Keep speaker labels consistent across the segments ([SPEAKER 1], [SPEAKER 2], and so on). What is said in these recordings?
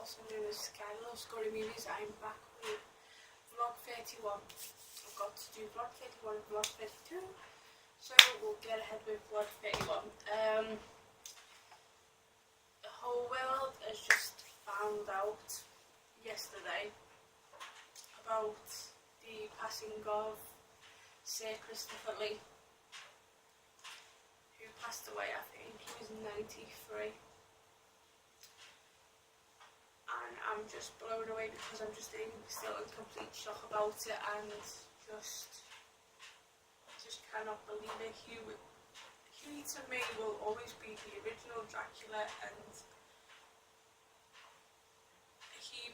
[SPEAKER 1] also known as Skylar Scary Movies. I'm back with vlog 31. I've got to do vlog 31 and vlog 32, so we'll get ahead with vlog 31. The whole world has just found out yesterday about the passing of Sir Christopher Lee, who passed away. I think he was 93. And I'm just blown away because I'm just still in complete shock about it, and just cannot believe it. He to me will always be the original Dracula, and he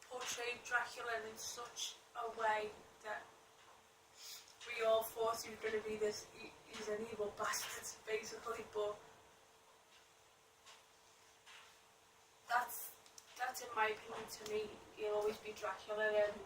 [SPEAKER 1] portrayed Dracula in such a way that we all thought he was going to be this, he's an evil bastard basically, but that's in my opinion, to me, he'll always be Dracula. And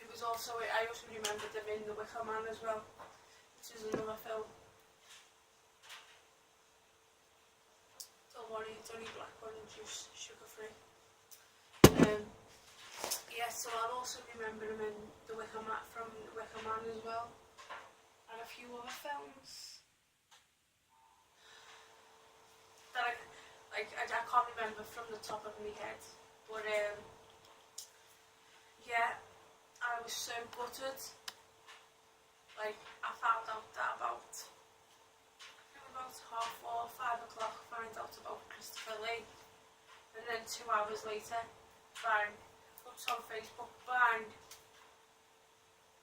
[SPEAKER 1] it was also, I also remembered him in The Wicker Man as well, which is another film. Don't worry, it's only black orange juice, sugar free. Yeah, so I'll also remember him in The Wicker Man, from The Wicker Man as well, and a few other films that I can't remember from the top of my head, but yeah, I was so gutted. Like, I found out that about 4:30, 5 o'clock, find out about Christopher Lee, and then 2 hours later, bang, looks on Facebook, bang,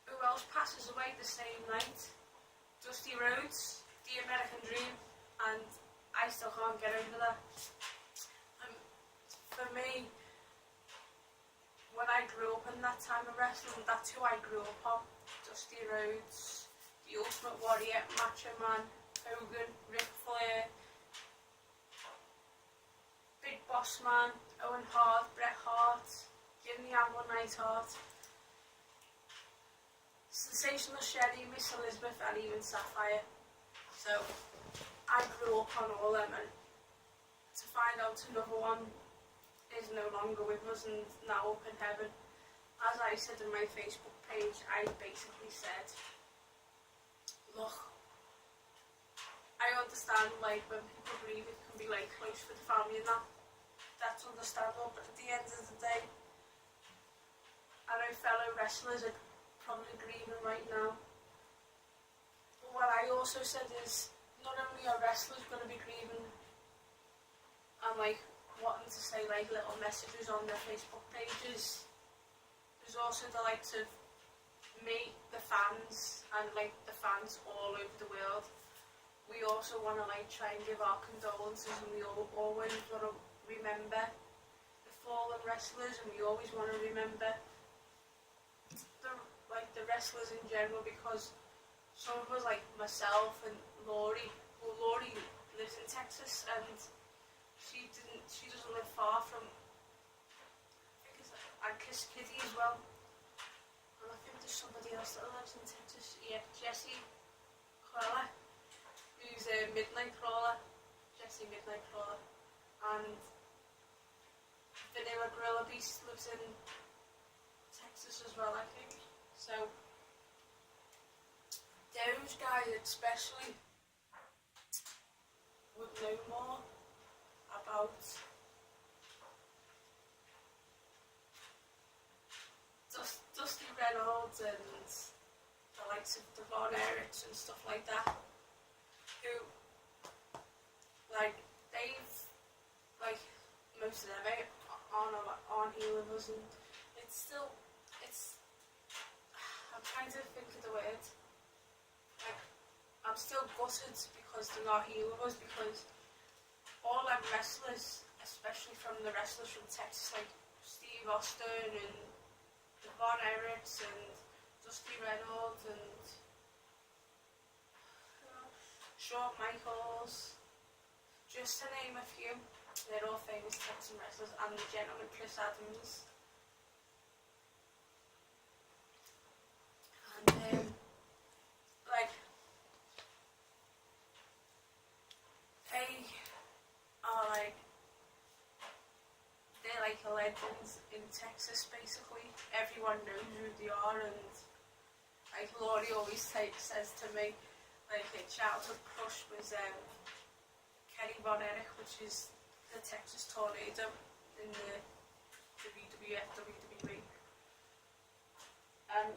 [SPEAKER 1] who else passes away the same night? Dusty Rhodes, The American Dream, and I still can't get over that. For me, when I grew up in that time of wrestling, that's who I grew up on. Dusty Rhodes, The Ultimate Warrior, Macho Man, Hogan, Ric Flair, Big Boss Man, Owen Hart, Bret Hart, Jimmy and One Night Hart, Sensational Sherry, Miss Elizabeth, and even Sapphire. So I grew up on all them, and to find out another one is no longer with us and now up in heaven. As I said in my Facebook page, I basically said, look, I understand, like, when people grieve, it can be like close for the family and that's understandable, but at the end of the day, I know fellow wrestlers are probably grieving right now. But what I also said is, not only are wrestlers going to be grieving and like wanting to say like little messages on their Facebook pages, there's also the likes of me, the fans, and like the fans all over the world. We also want to like try and give our condolences, and we always want to remember the fallen wrestlers, and we always want to remember the wrestlers in general, because some of us, like myself and Laurie lives in Texas, and she doesn't live far from, I think it's Kiss Kitty as well, and I think there's somebody else that lives in Texas. Yeah, Jessie Crawler, who's a Midnight Crawler, Jessie Midnight Crawler, and Vanilla Gorilla Beast lives in Texas as well, I think. So those guys especially would know more about Dusty Reynolds and the likes of Devon Ericks and stuff like that, who, like, they've, like, most of them aren't healers, and I'm trying to think of the word, like, I'm still gutted because they're not healers, because all them wrestlers, especially from the wrestlers from Texas, like Steve Austin and Devon Ericks and Dusty Reynolds and Shawn Michaels, just to name a few, they're all famous Texan wrestlers, and the gentleman Chris Adams. And like, they are like legends in Texas, basically. Everyone knows who they are, and like Laurie always says to me, like her childhood crush was Kenny Von Erich, which is the Texas Tornado in the WWF, WWE. And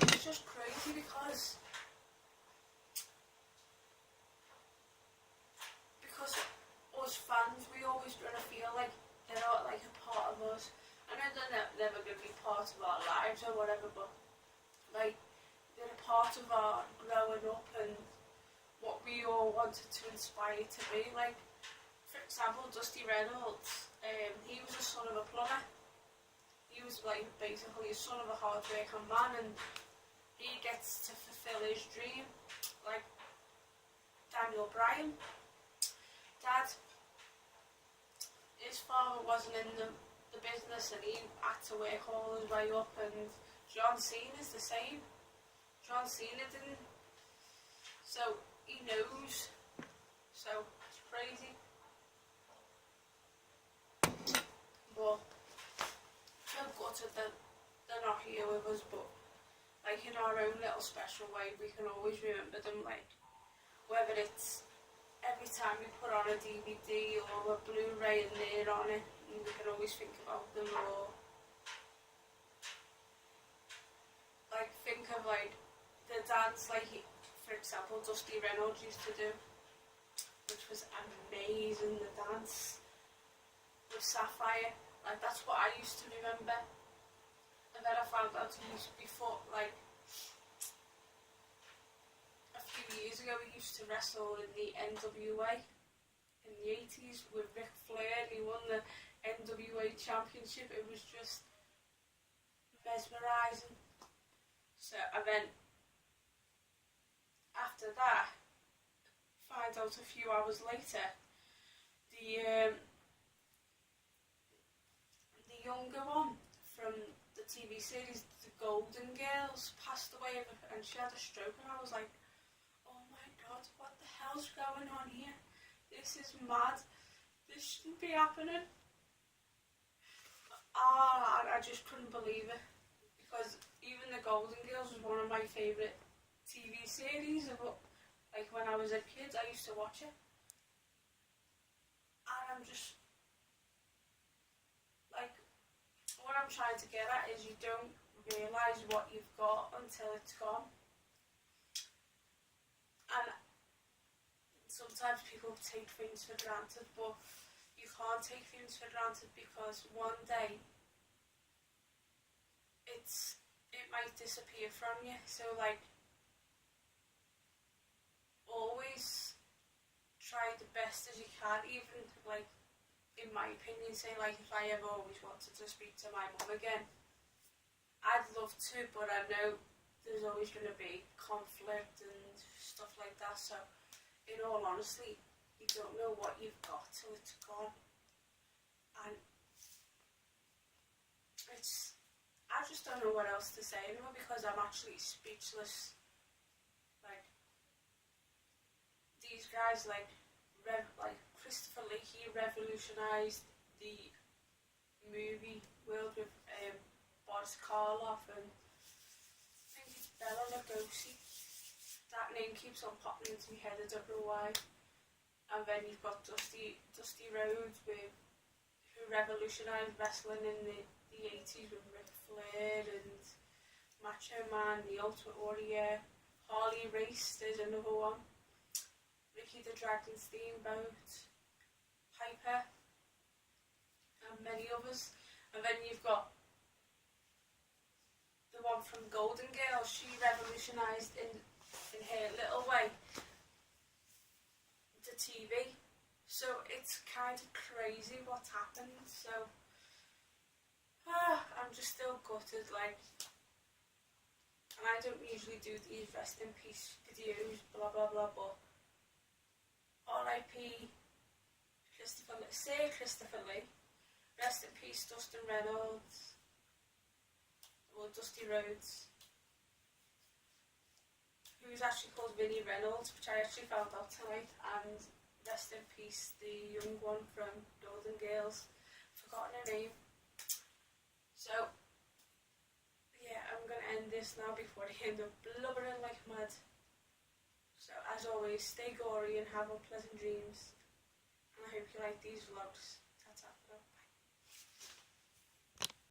[SPEAKER 1] it's just crazy because us fans, we always gonna feel like they're not like a part of us. I know they're never gonna be part of our lives or whatever, but like they're a part of our growing up and what we all wanted to inspire to be. Like, for example, Dusty Reynolds, he was a son of a plumber. He was like basically a son of a hard-working man, and he gets to fulfill his dream. Like Daniel Bryan, Dad, his father wasn't in the business and he had to work all his way up, and John Cena's the same. John Cena didn't, so he knows, so it's crazy. But I'm gutted that they're not here with us, but like in our own little special way we can always remember them, like whether it's every time we put on a DVD or a Blu-ray and they're on it, and we can always think about them, or like think of like the dance, like for example Dusty Reynolds used to do, which was amazing, the dance with Sapphire. Like that's what I used to remember, and then I found out he used before, like a few years ago he used to wrestle in the NWA in the 80s with Ric Flair. He won the NWA championship. It was just mesmerising. So, and then after that, find out a few hours later, the younger one from the TV series, the Golden Girls, passed away and she had a stroke, and I was like, oh my god, what the hell's going on here? This is mad. This shouldn't be happening. I just couldn't believe it, because even the Golden Girls was one of my favourite TV series. Like when I was a kid, I used to watch it, and I'm just like, what I'm trying to get at is you don't realise what you've got until it's gone. And sometimes people take things for granted, but you can't take things for granted, because one day it might disappear from you. So like, always try the best as you can. Even like, in my opinion, say like if I ever always wanted to speak to my mum again, I'd love to, but I know there's always going to be conflict and stuff like that. So in all honesty, you don't know what you've got till it's gone, and I just don't know what else to say anymore, because I'm actually speechless. Like these guys, like Christopher Lee, he revolutionised the movie world with Boris Karloff, and I think it's Bela Lugosi. That name keeps on popping into my head, I don't know why. And then you've got Dusty Rhodes, who revolutionised wrestling in the 80s with Ric Flair and Macho Man, The Ultimate Warrior. Harley Race, there's another one. Ricky the Dragon Steamboat, Piper, and many others. And then you've got the one from Golden Girls. She revolutionised in her little way the TV. So it's kind of crazy what's happened. So I'm just still gutted, like, and I don't usually do these rest in peace videos, blah blah blah, but R.I.p. Christopher Lee, rest in peace Dustin Reynolds, or Dusty Rhodes, who was actually called Vinnie Reynolds, which I actually found out tonight, and rest in peace, the young one from Northern Girls. Forgotten her name. So, yeah, I'm going to end this now before I end up blubbering like mad. So, as always, stay gory and have unpleasant dreams. And I hope you like these vlogs.